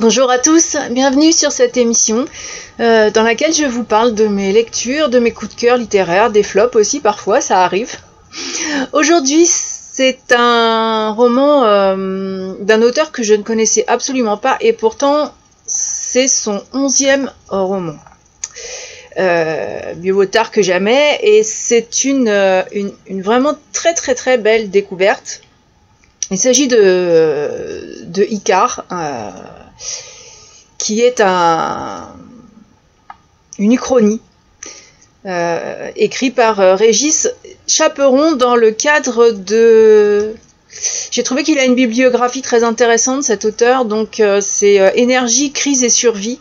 Bonjour à tous, bienvenue sur cette émission dans laquelle je vous parle de mes lectures, de mes coups de cœur littéraires, des flops aussi parfois, ça arrive. Aujourd'hui, c'est un roman d'un auteur que je ne connaissais absolument pas et pourtant c'est son 11e roman. Mieux vaut tard que jamais, et c'est une vraiment très belle découverte. Il s'agit de Icare, qui est une uchronie écrite par Régis Chaperon dans le cadre de... J'ai trouvé qu'il a une bibliographie très intéressante, cet auteur, donc c'est Énergie, crise et survie.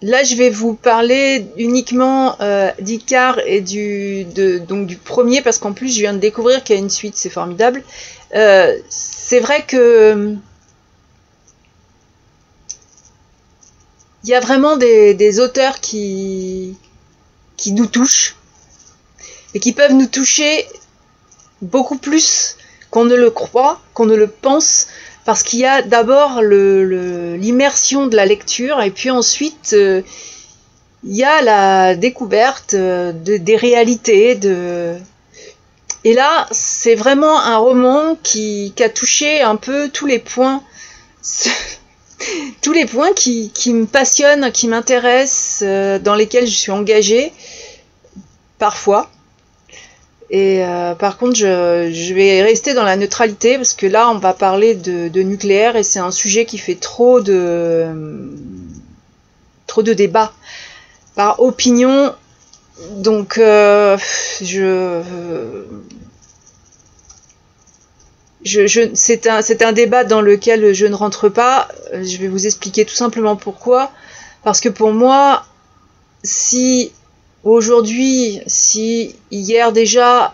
Là, je vais vous parler uniquement d'Icare et donc du premier, parce qu'en plus, je viens de découvrir qu'il y a une suite, c'est formidable. C'est vrai que il y a vraiment des auteurs qui nous touchent, et qui peuvent nous toucher beaucoup plus qu'on ne le croit, qu'on ne le pense, parce qu'il y a d'abord l'immersion de la lecture, et puis ensuite il y a la découverte des réalités. Et là, c'est vraiment un roman qui a touché un peu tous les points qui me passionnent, qui m'intéressent, dans lesquels je suis engagée, parfois. Et par contre, je vais rester dans la neutralité, parce que là, on va parler de nucléaire, et c'est un sujet qui fait trop de débats par opinion. Donc, c'est un débat dans lequel je ne rentre pas. Je vais vous expliquer tout simplement pourquoi. Parce que pour moi, si hier déjà,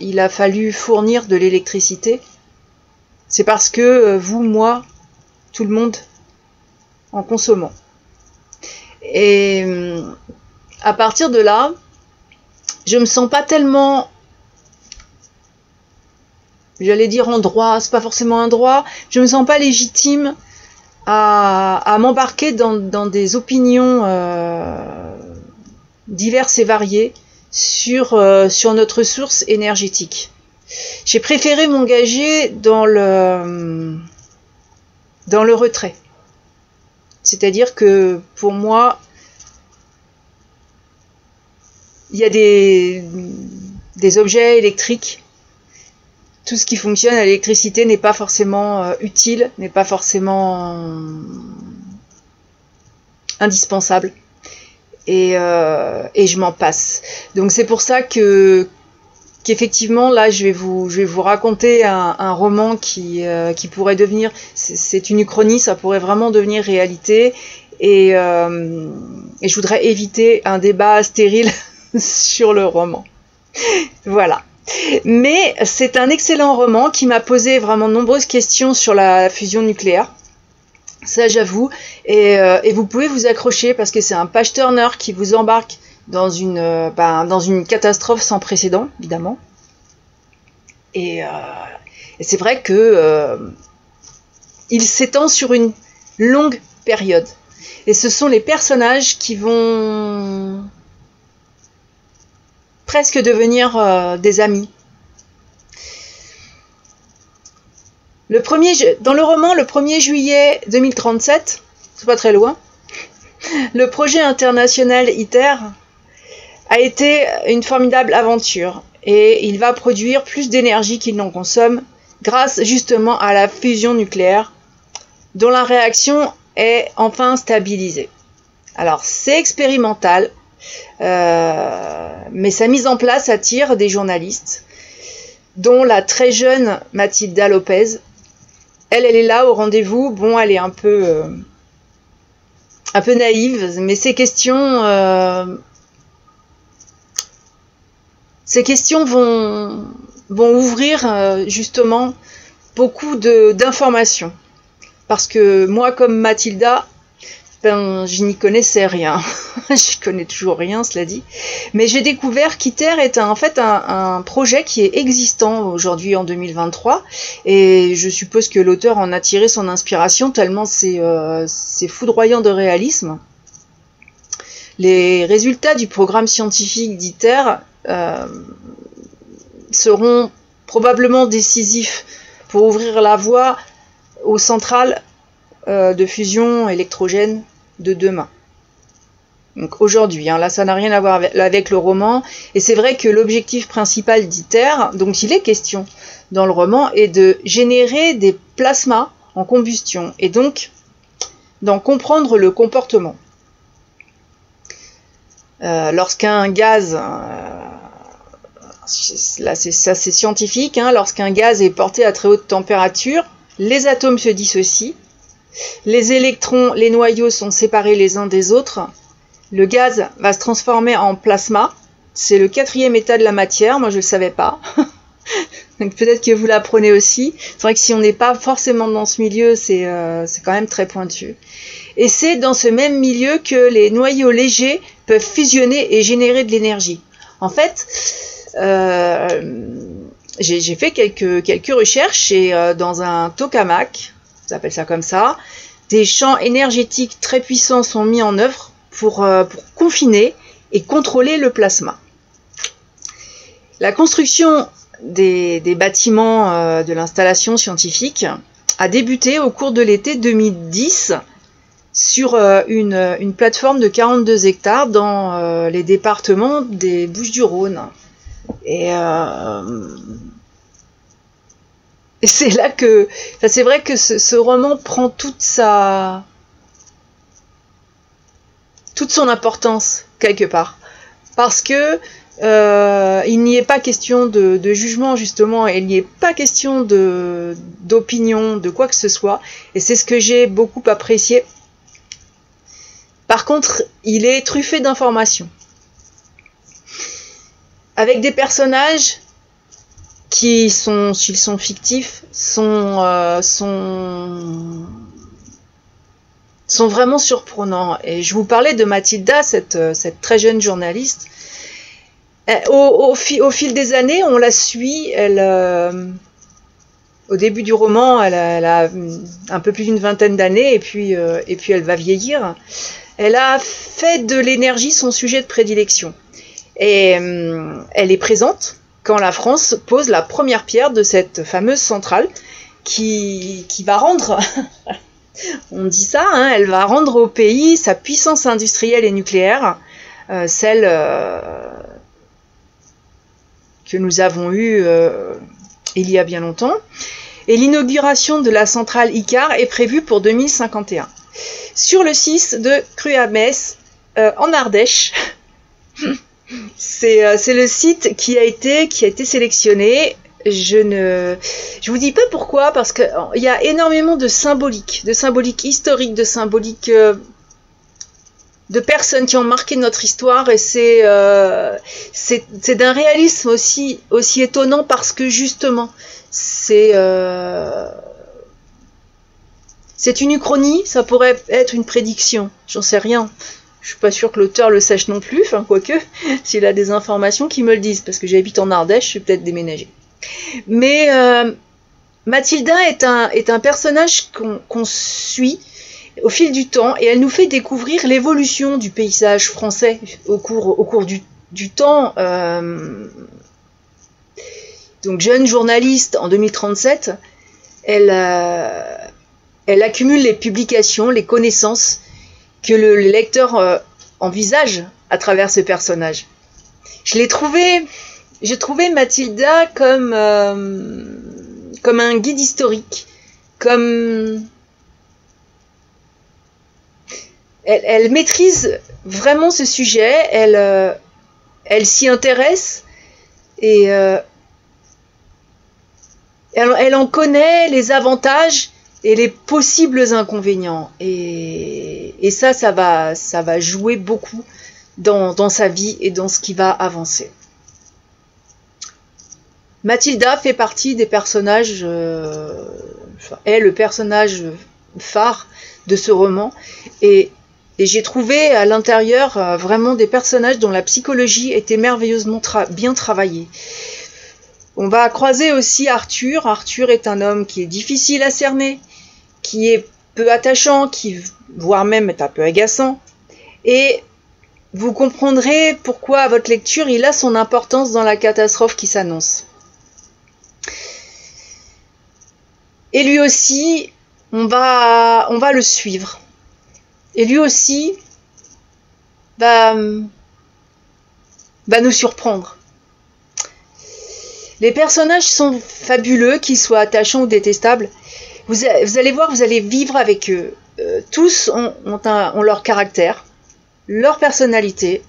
il a fallu fournir de l'électricité, c'est parce que vous, moi, tout le monde, en consommant. Et à partir de là, je me sens pas tellement, j'allais dire en droit, c'est pas forcément un droit, je me sens pas légitime à m'embarquer dans des opinions diverses et variées sur notre source énergétique. J'ai préféré m'engager dans le retrait. C'est-à-dire que pour moi, il y a des objets électriques. Tout ce qui fonctionne à l'électricité n'est pas forcément utile, n'est pas forcément indispensable. Et je m'en passe. Donc c'est pour ça qu'effectivement là je vais vous raconter un roman qui pourrait devenir, c'est une uchronie, ça pourrait vraiment devenir réalité, et je voudrais éviter un débat stérile sur le roman. Voilà. Mais c'est un excellent roman qui m'a posé vraiment de nombreuses questions sur la fusion nucléaire. Ça, j'avoue, et vous pouvez vous accrocher, parce que c'est un page-turner qui vous embarque dans une catastrophe sans précédent, évidemment. Et c'est vrai que il s'étend sur une longue période. Et ce sont les personnages qui vont presque devenir des amis. Dans le roman, le 1er juillet 2037, c'est pas très loin, le projet international ITER a été une formidable aventure, et il va produire plus d'énergie qu'il n'en consomme grâce justement à la fusion nucléaire, dont la réaction est enfin stabilisée. Alors c'est expérimental, mais sa mise en place attire des journalistes, dont la très jeune Mathilda Lopez. Elle est là au rendez-vous. Bon, elle est un peu naïve, mais ces questions vont ouvrir justement beaucoup d'informations. Parce que moi, comme Mathilda, Ben, je n'y connaissais rien. Je connais toujours rien, cela dit. Mais j'ai découvert qu'ITER est en fait un projet qui est existant aujourd'hui en 2023. Et je suppose que l'auteur en a tiré son inspiration tellement c'est foudroyant de réalisme. Les résultats du programme scientifique d'ITER seront probablement décisifs pour ouvrir la voie aux centrales de fusion électrogène de demain. Donc aujourd'hui, là ça n'a rien à voir avec le roman, et c'est vrai que l'objectif principal d'ITER, dont il est question dans le roman, est de générer des plasmas en combustion, et donc d'en comprendre le comportement. Lorsqu'un gaz, là c'est scientifique, lorsqu'un gaz est porté à très haute température, les atomes se dissocient, les électrons, les noyaux sont séparés les uns des autres, le gaz va se transformer en plasma, c'est le 4e état de la matière, moi je ne le savais pas, donc peut-être que vous l'apprenez aussi, c'est vrai que si on n'est pas forcément dans ce milieu, c'est quand même très pointu, et c'est dans ce même milieu que les noyaux légers peuvent fusionner et générer de l'énergie. En fait, j'ai fait quelques recherches et dans un tokamak, on appelle ça comme ça, des champs énergétiques très puissants sont mis en œuvre pour confiner et contrôler le plasma. La construction des bâtiments de l'installation scientifique a débuté au cours de l'été 2010 sur une plateforme de 42 hectares dans les départements des Bouches-du-Rhône. Et c'est là que, c'est vrai que ce roman prend toute son importance quelque part, parce que il n'y est pas question de jugement justement, et il n'y est pas question d'opinion, de quoi que ce soit, et c'est ce que j'ai beaucoup apprécié. Par contre, il est truffé d'informations, avec des personnages qui sont, s'ils sont fictifs, sont vraiment surprenants. Et je vous parlais de Mathilda, cette très jeune journaliste. Au fil des années, on la suit. Au début du roman, elle a un peu plus d'une vingtaine d'années, et puis elle va vieillir. Elle a fait de l'énergie son sujet de prédilection. Et elle est présente quand la France pose la première pierre de cette fameuse centrale qui va rendre, on dit ça, elle va rendre au pays sa puissance industrielle et nucléaire, celle que nous avons eue il y a bien longtemps. Et l'inauguration de la centrale Icare est prévue pour 2051. Sur le 6 de Cruamès, en Ardèche. C'est le site qui a été sélectionné. Je vous dis pas pourquoi, parce que il y a énormément de symbolique historique, de symbolique de personnes qui ont marqué notre histoire, et c'est d'un réalisme aussi étonnant, parce que justement c'est une uchronie, ça pourrait être une prédiction, j'en sais rien. Je suis pas sûre que l'auteur le sache non plus, enfin quoique, s'il a des informations qui me le disent, parce que j'habite en Ardèche, je vais peut-être déménager. Mais Mathilda est un personnage qu'on suit au fil du temps, et elle nous fait découvrir l'évolution du paysage français au cours du temps. Donc jeune journaliste en 2037, elle accumule les publications, les connaissances que le lecteur envisage à travers ce personnage. J'ai trouvé Mathilda comme un guide historique, comme elle maîtrise vraiment ce sujet, elle s'y intéresse, et elle en connaît les avantages et les possibles inconvénients, et ça va jouer beaucoup dans sa vie et dans ce qui va avancer. Mathilda fait partie des personnages, est le personnage phare de ce roman, et Et j'ai trouvé à l'intérieur vraiment des personnages dont la psychologie était merveilleusement bien travaillée. On va croiser aussi Arthur. Arthur est un homme qui est difficile à cerner, qui est peu attachant, qui voire même est un peu agaçant. Et vous comprendrez pourquoi à votre lecture il a son importance dans la catastrophe qui s'annonce. Et lui aussi, on va le suivre. Et lui aussi va nous surprendre. Les personnages sont fabuleux, qu'ils soient attachants ou détestables. Vous allez voir, vous allez vivre avec eux. Tous ont leur caractère, leur personnalité,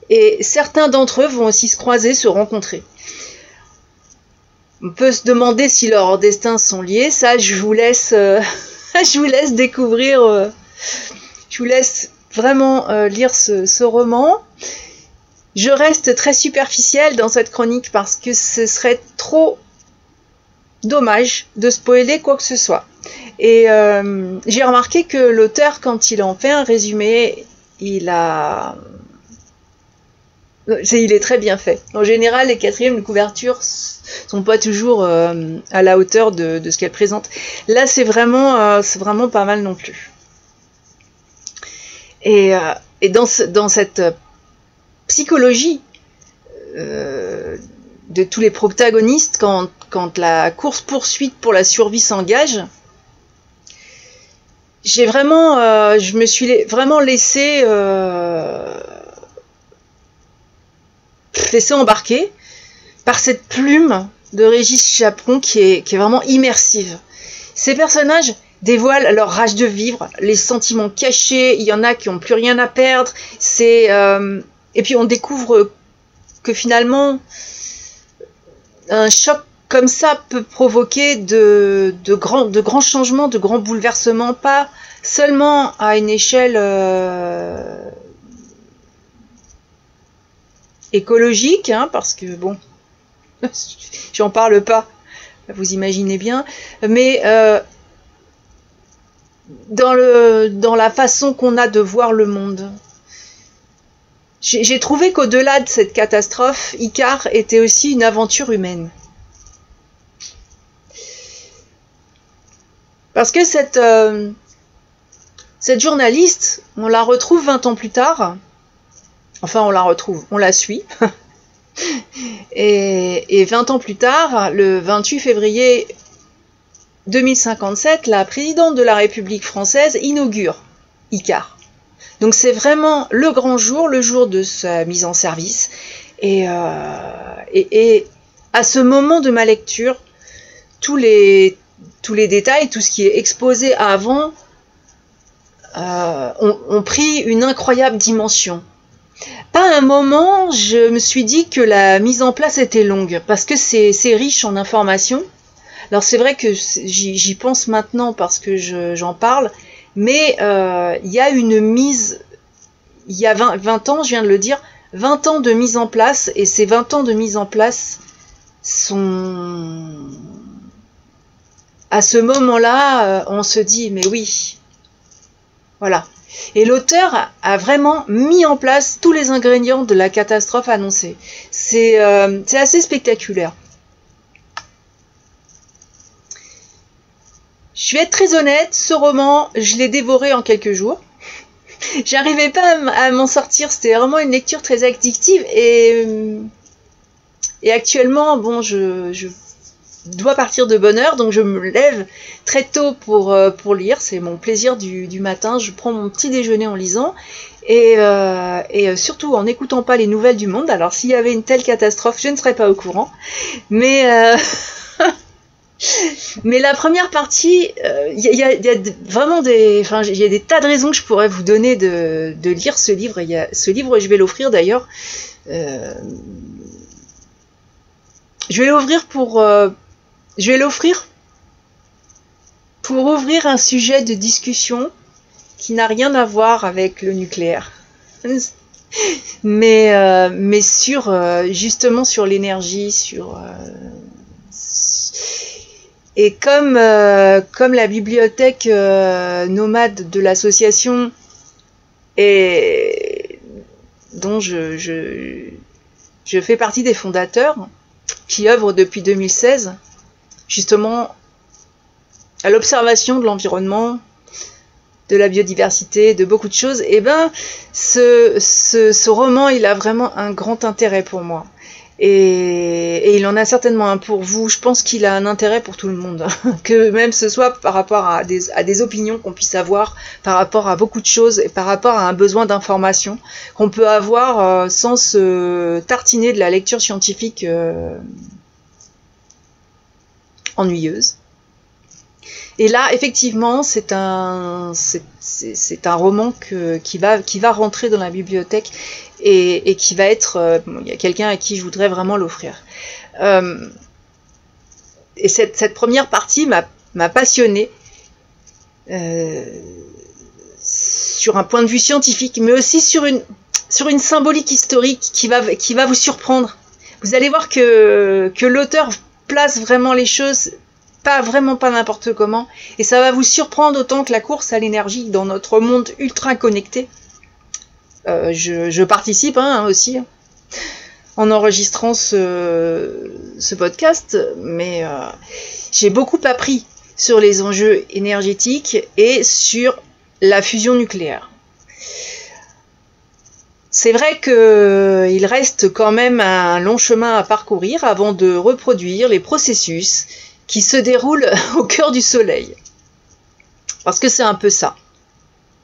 et certains d'entre eux vont aussi se croiser, se rencontrer. On peut se demander si leurs destins sont liés. Ça, je vous laisse découvrir. Je vous laisse vraiment lire ce roman. Je reste très superficielle dans cette chronique parce que ce serait trop dommage de spoiler quoi que ce soit. Et j'ai remarqué que l'auteur, quand il en fait un résumé, il est très bien fait. En général, les quatrièmes de couverture sont pas toujours à la hauteur de ce qu'elle présente. Là, c'est vraiment pas mal non plus. Et dans cette psychologie de tous les protagonistes, quand la course-poursuite pour la survie s'engage, je me suis vraiment laissé embarquer par cette plume de Régis Chaperon qui est vraiment immersive. Ces personnages dévoilent leur rage de vivre, les sentiments cachés, il y en a qui n'ont plus rien à perdre, et puis on découvre que finalement un choc comme ça peut provoquer de grands changements, de grands bouleversements, pas seulement à une échelle écologique, hein, parce que bon, j'en parle pas, vous imaginez bien, mais dans la façon qu'on a de voir le monde. J'ai trouvé qu'au-delà de cette catastrophe, Icare était aussi une aventure humaine. Parce que cette journaliste, on la retrouve 20 ans plus tard. Enfin, on la suit. Et 20 ans plus tard, le 28 février 2057, la présidente de la République française inaugure Icare. Donc c'est vraiment le grand jour, le jour de sa mise en service. Et à ce moment de ma lecture, tous les détails, tout ce qui est exposé avant, ont pris une incroyable dimension. Pas un moment, je me suis dit que la mise en place était longue, parce que c'est riche en informations. Alors c'est vrai que j'y pense maintenant parce que j'en parle, mais il y a une mise, il y a 20 ans, je viens de le dire, 20 ans de mise en place, et ces 20 ans de mise en place sont... À ce moment-là, on se dit, mais oui, voilà. Et l'auteur a vraiment mis en place tous les ingrédients de la catastrophe annoncée. C'est assez spectaculaire. Je vais être très honnête, ce roman, je l'ai dévoré en quelques jours. J'arrivais pas à m'en sortir, c'était vraiment une lecture très addictive et actuellement, bon, je dois partir de bonne heure, donc je me lève très tôt pour lire, c'est mon plaisir du matin, je prends mon petit déjeuner en lisant et surtout en n'écoutant pas les nouvelles du monde. Alors s'il y avait une telle catastrophe, je ne serais pas au courant, mais mais la première partie, il y a vraiment il y a des tas de raisons que je pourrais vous donner de lire ce livre. Ce livre, je vais l'offrir d'ailleurs. Je vais l'offrir pour ouvrir un sujet de discussion qui n'a rien à voir avec le nucléaire, mais justement sur l'énergie, et comme la bibliothèque nomade de l'association et dont je fais partie des fondateurs, qui œuvrent depuis 2016, justement à l'observation de l'environnement, de la biodiversité, de beaucoup de choses. Et ben, ce roman, il a vraiment un grand intérêt pour moi. Et il en a certainement un pour vous. Je pense qu'il a un intérêt pour tout le monde. Que même ce soit par rapport à des opinions qu'on puisse avoir, par rapport à beaucoup de choses, et par rapport à un besoin d'information qu'on peut avoir sans se tartiner de la lecture scientifique ennuyeuse. Et là, effectivement, c'est un roman qui va rentrer dans la bibliothèque et qui va être... il y a quelqu'un à qui je voudrais vraiment l'offrir. Et cette première partie m'a passionnée sur un point de vue scientifique, mais aussi sur une symbolique historique qui va vous surprendre. Vous allez voir que l'auteur place vraiment les choses vraiment pas n'importe comment, et ça va vous surprendre autant que la course à l'énergie dans notre monde ultra connecté. Je participe aussi en enregistrant ce podcast, mais j'ai beaucoup appris sur les enjeux énergétiques et sur la fusion nucléaire. C'est vrai qu'il reste quand même un long chemin à parcourir avant de reproduire les processus qui se déroulent au cœur du soleil. Parce que c'est un peu ça.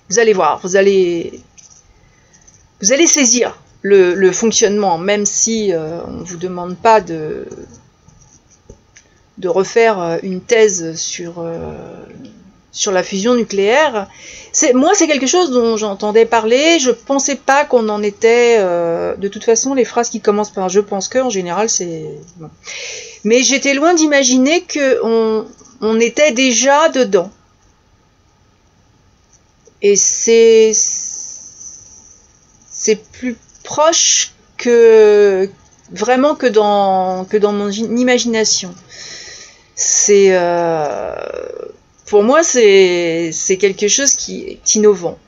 Vous allez voir, vous allez saisir le fonctionnement, même si on ne vous demande pas de refaire une thèse sur la fusion nucléaire. Moi, c'est quelque chose dont j'entendais parler. Je pensais pas qu'on en était... de toute façon, les phrases qui commencent par « je pense que », en général, c'est... Bon. Mais j'étais loin d'imaginer qu'on était déjà dedans. Et c'est plus proche vraiment que dans mon imagination. Pour moi, c'est quelque chose qui est innovant,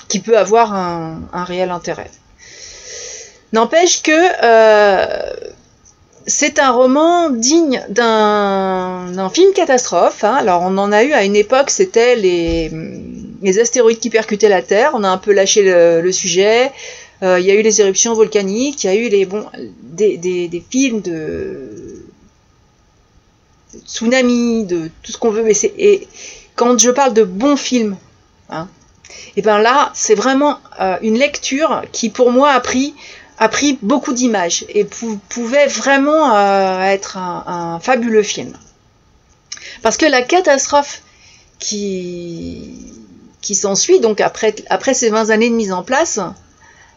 qui peut avoir un réel intérêt. N'empêche que c'est un roman digne d'un film catastrophe. Alors, on en a eu à une époque, c'était les astéroïdes qui percutaient la Terre. On a un peu lâché le sujet. Il y a eu les éruptions volcaniques, il y a eu des films de tsunami, de tout ce qu'on veut. Et quand je parle de bons films, et ben là, c'est vraiment une lecture qui, pour moi, a pris beaucoup d'images et pouvait vraiment être un fabuleux film. Parce que la catastrophe qui s'ensuit, donc après ces 20 années de mise en place,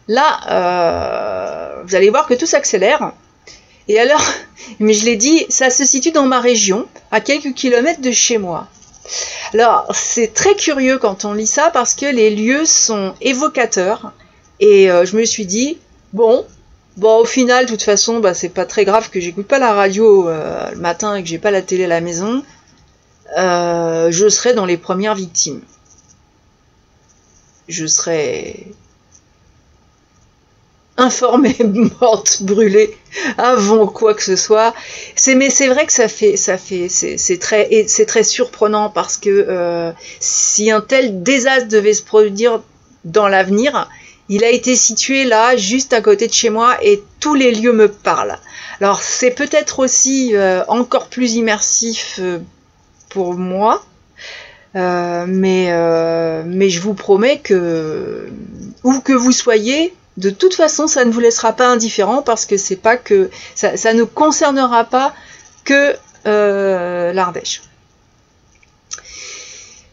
là, vous allez voir que tout s'accélère. Et alors, mais je l'ai dit, ça se situe dans ma région, à quelques kilomètres de chez moi. Alors, c'est très curieux quand on lit ça, parce que les lieux sont évocateurs. Et je me suis dit, bon, au final, de toute façon, c'est pas très grave que j'écoute pas la radio le matin et que j'ai pas la télé à la maison. Je serai dans les premières victimes. Je serai informée, morte, brûlée, avant quoi que ce soit. Mais c'est vrai que c'est très surprenant, parce que si un tel désastre devait se produire dans l'avenir, il a été situé là, juste à côté de chez moi, et tous les lieux me parlent. Alors, c'est peut-être aussi encore plus immersif pour moi, mais je vous promets que, où que vous soyez, de toute façon, ça ne vous laissera pas indifférent, parce que c'est pas que ça ne concernera pas que l'Ardèche.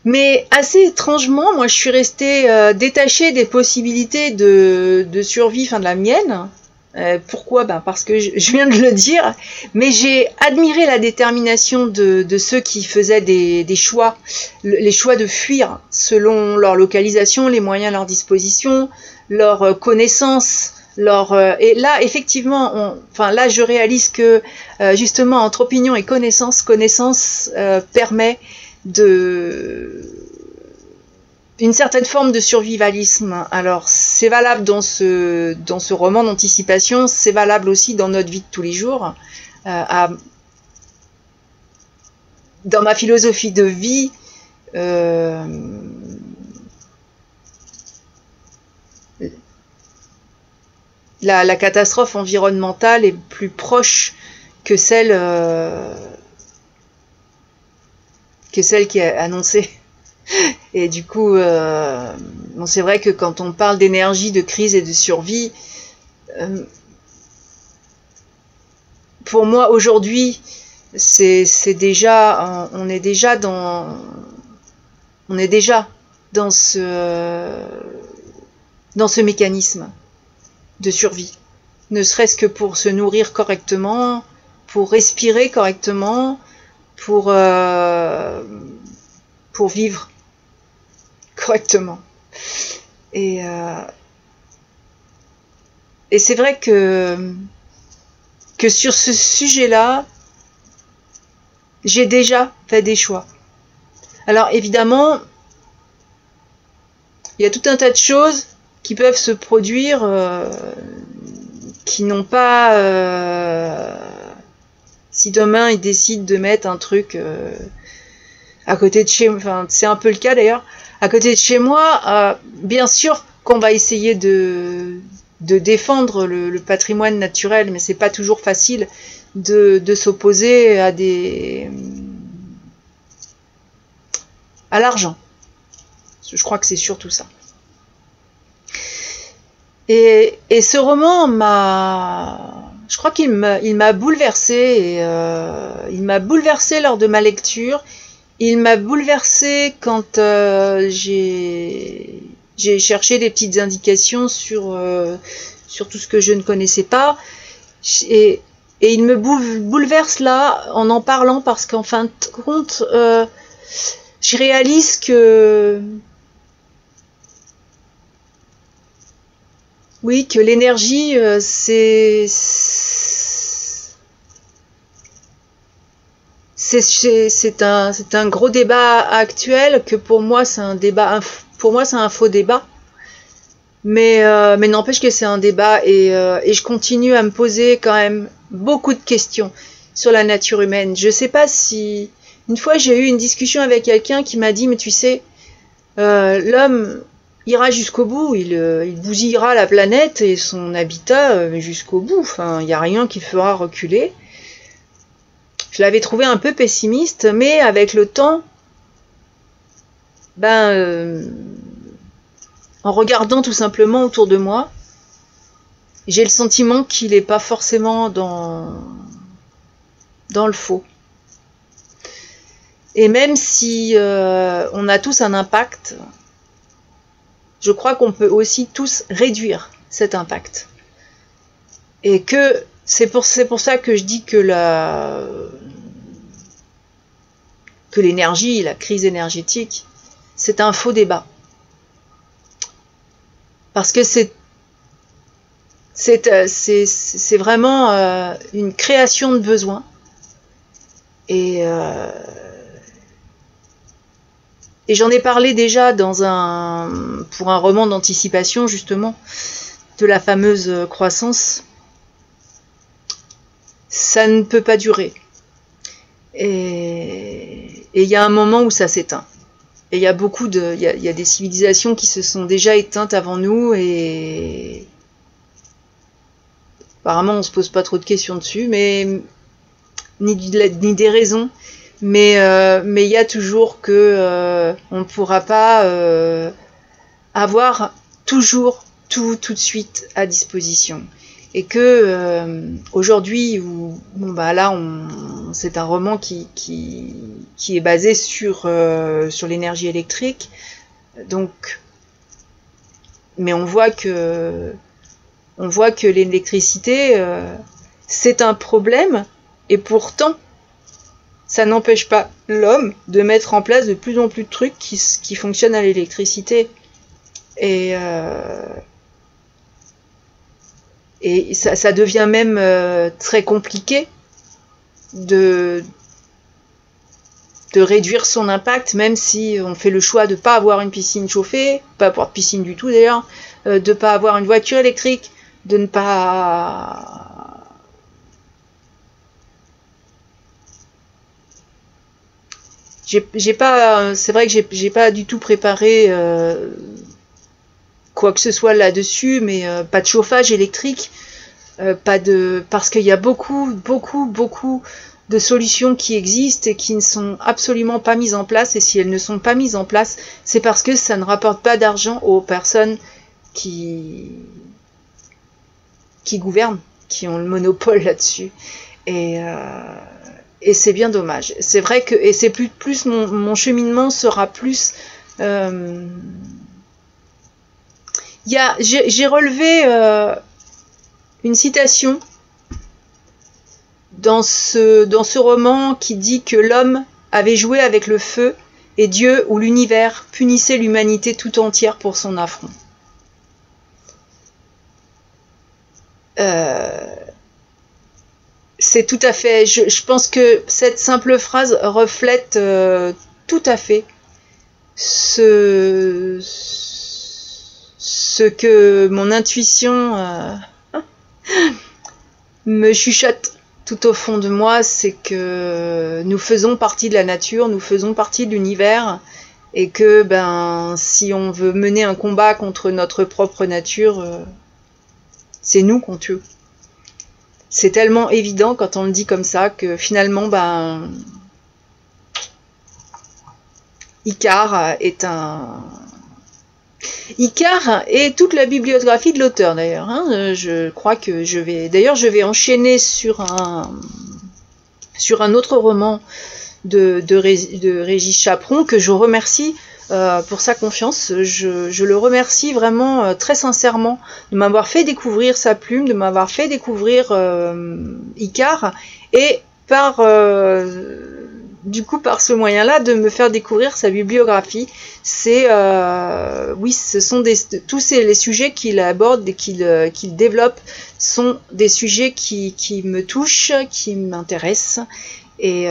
Mais assez étrangement, moi je suis restée détachée des possibilités de survie, de la mienne. Pourquoi ? Parce que je viens de le dire, mais j'ai admiré la détermination de ceux qui faisaient des choix, les choix de fuir selon leur localisation, les moyens à leur disposition, leurs connaissances, et là effectivement, là je réalise que justement entre opinion et connaissance permet de une certaine forme de survivalisme. Alors c'est valable dans ce roman d'anticipation, c'est valable aussi dans notre vie de tous les jours. Dans ma philosophie de vie, la catastrophe environnementale est plus proche que celle qui est annoncée. Et du coup, bon, c'est vrai que quand on parle d'énergie, de crise et de survie, pour moi aujourd'hui, c'est déjà, on est déjà dans ce mécanisme de survie, ne serait-ce que pour se nourrir correctement, pour respirer correctement, pour vivre correctement. Et c'est vrai que sur ce sujet-là, j'ai déjà fait des choix. Alors évidemment, il y a tout un tas de choses qui peuvent se produire qui n'ont pas... si demain ils décident de mettre un truc à côté de chez moi, enfin c'est un peu le cas d'ailleurs, à côté de chez moi, bien sûr qu'on va essayer de défendre le patrimoine naturel, mais c'est pas toujours facile de s'opposer à l'argent. Je crois que c'est surtout ça. Et ce roman je crois qu'il m'a bouleversée, il m'a bouleversée lors de ma lecture. Il m'a bouleversée quand j'ai cherché des petites indications sur tout ce que je ne connaissais pas. Et il me bouleverse là en parlant, parce qu'en fin de compte, je réalise que oui, que l'énergie, c'est un gros débat actuel, que pour moi c'est un débat, pour moi c'est un faux débat, mais n'empêche que c'est un débat, et je continue à me poser quand même beaucoup de questions sur la nature humaine. Je sais pas si... Une fois j'ai eu une discussion avec quelqu'un qui m'a dit, mais tu sais, l'homme ira jusqu'au bout, il bousillera la planète et son habitat jusqu'au bout, enfin il n'y a rien qui fera reculer. Je l'avais trouvé un peu pessimiste, mais avec le temps, en regardant tout simplement autour de moi, j'ai le sentiment qu'il n'est pas forcément dans le faux. Et même si on a tous un impact, je crois qu'on peut aussi tous réduire cet impact. Et que c'est pour ça que je dis que l'énergie, la crise énergétique, c'est un faux débat. Parce que c'est vraiment une création de besoins. Et j'en ai parlé déjà pour un roman d'anticipation, justement, de la fameuse croissance. Ça ne peut pas durer. Et il y a un moment où ça s'éteint. Et il y a il y a des civilisations qui se sont déjà éteintes avant nous, et apparemment on se pose pas trop de questions dessus, mais ni des raisons. Mais il y a toujours que on ne pourra pas avoir toujours tout de suite à disposition. Et que aujourd'hui, là, c'est un roman qui est basé sur l'énergie électrique. Donc, mais on voit que l'électricité, c'est un problème, et pourtant, ça n'empêche pas l'homme de mettre en place de plus en plus de trucs qui fonctionnent à l'électricité. Et ça devient même très compliqué de de réduire son impact, même si on fait le choix de ne pas avoir une piscine chauffée, pas avoir de piscine du tout d'ailleurs, de ne pas avoir une voiture électrique, de ne pas... J'ai pas, c'est vrai que j'ai pas du tout préparé quoi que ce soit là-dessus, mais pas de chauffage électrique, parce qu'il y a beaucoup de solutions qui existent et qui ne sont absolument pas mises en place. Et si elles ne sont pas mises en place, c'est parce que ça ne rapporte pas d'argent aux personnes qui gouvernent, qui ont le monopole là-dessus. Et c'est bien dommage. C'est vrai que, et c'est plus mon cheminement sera plus... j'ai relevé une citation dans ce roman qui dit que l'homme avait joué avec le feu et Dieu ou l'univers punissait l'humanité tout entière pour son affront. C'est tout à fait... Je pense que cette simple phrase reflète tout à fait ce que mon intuition me chuchote tout au fond de moi, c'est que nous faisons partie de la nature, nous faisons partie de l'univers, et que si on veut mener un combat contre notre propre nature, c'est nous qu'on tue. C'est tellement évident quand on le dit comme ça que finalement, Icare est un... Icare et toute la bibliographie de l'auteur d'ailleurs. Je crois que je vais enchaîner sur un autre roman de Régis Chaperon que je remercie pour sa confiance. Je le remercie vraiment très sincèrement de m'avoir fait découvrir sa plume, de m'avoir fait découvrir Icare et du coup, par ce moyen-là, de me faire découvrir sa bibliographie. C'est, oui, ce sont tous les sujets qu'il aborde et qu'il développe sont des sujets qui me touchent, qui m'intéressent et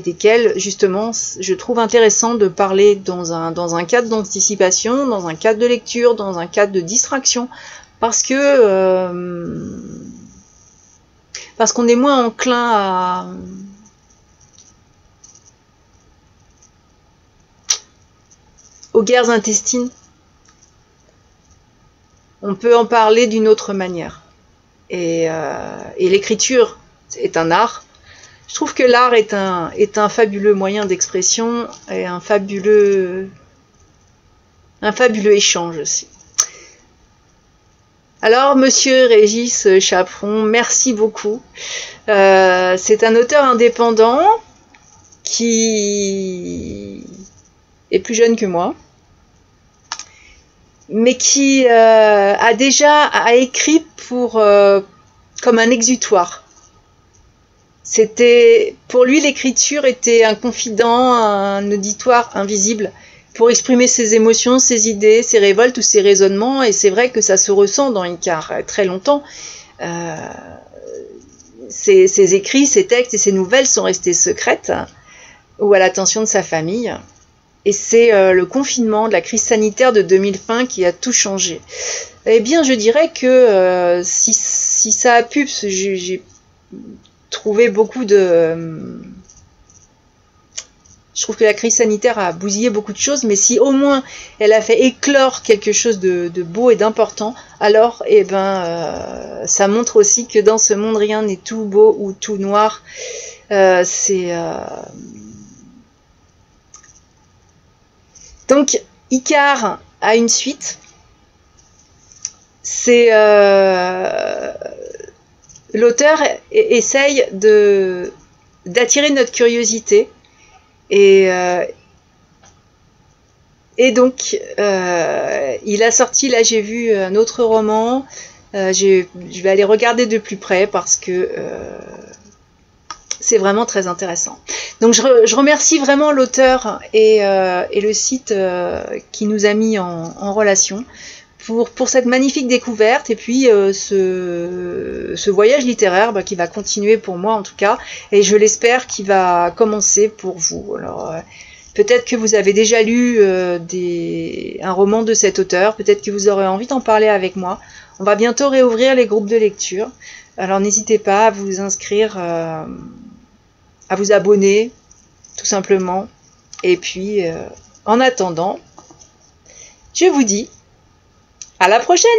desquels, justement, je trouve intéressant de parler dans un cadre d'anticipation, dans un cadre de lecture, dans un cadre de distraction, parce qu'on est moins enclin aux guerres intestines. On peut en parler d'une autre manière. Et l'écriture est un art. Je trouve que l'art est un fabuleux moyen d'expression et un fabuleux échange aussi. Alors, monsieur Régis Chaperon, merci beaucoup. C'est un auteur indépendant qui est plus jeune que moi, mais qui a écrit comme un exutoire. Pour lui, l'écriture était un confident, un auditoire invisible pour exprimer ses émotions, ses idées, ses révoltes ou ses raisonnements. Et c'est vrai que ça se ressent dans Icare très longtemps. Ses écrits, ses textes et ses nouvelles sont restés secrètes ou à l'attention de sa famille. Et c'est le confinement de la crise sanitaire de 2020 qui a tout changé. Eh bien, je dirais que si ça a pu, j'ai trouvé beaucoup de... Je trouve que la crise sanitaire a bousillé beaucoup de choses, mais si au moins elle a fait éclore quelque chose de beau et d'important, alors ça montre aussi que dans ce monde, rien n'est tout beau ou tout noir. Donc, Icare a une suite. C'est l'auteur essaye d'attirer notre curiosité et donc il a sorti, là j'ai vu un autre roman. Je vais aller regarder de plus près parce que c'est vraiment très intéressant. Donc je remercie vraiment l'auteur et le site qui nous a mis en relation pour cette magnifique découverte et puis ce voyage littéraire qui va continuer pour moi en tout cas, et je l'espère qu'il va commencer pour vous. Alors peut-être que vous avez déjà lu un roman de cet auteur, peut-être que vous aurez envie d'en parler avec moi. On va bientôt réouvrir les groupes de lecture, alors n'hésitez pas à vous inscrire, à vous abonner tout simplement, et puis en attendant, je vous dis à la prochaine!